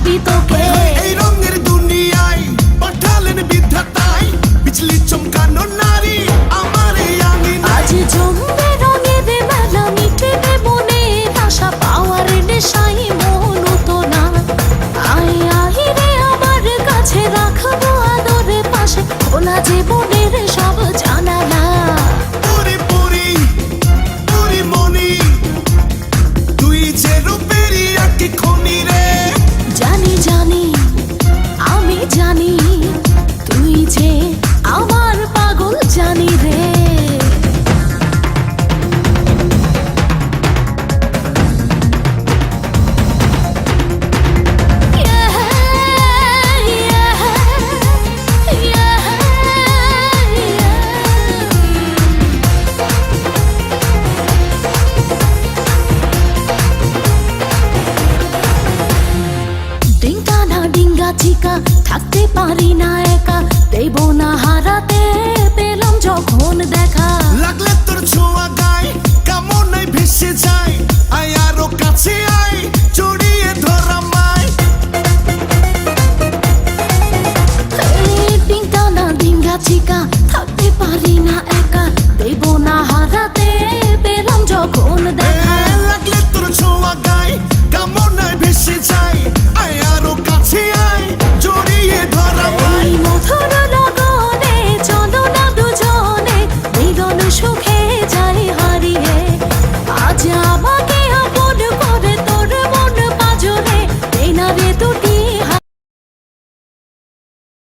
ভাবি তোকে। এই রঙের দুনিয়ায় পাঠালেন বিধাতায় বিজলি চমকানো নারী আমার এই আঙিনায়। আজ জমবে রঙের মেলা, মিটবে মনের আশা, পাওয়ার নেশায় মন তো না। আয় আয় রে আমার কাছে, রাখবো আদরে পাশে, খোলা জীবনের সব জানালা। পুরি পুরি পুরি মনি তুই যে রূপেরই একটি খনি রে। জানি জানি আমি জানি, তুই যে আমার পাগল জানি রে। চিকা থাকতে পারি না একা, দেব না হারাতে, পেলাম যখন দেখা। লাগলে তোর ছোঁয়া গায় কামনায় ভেসে যায়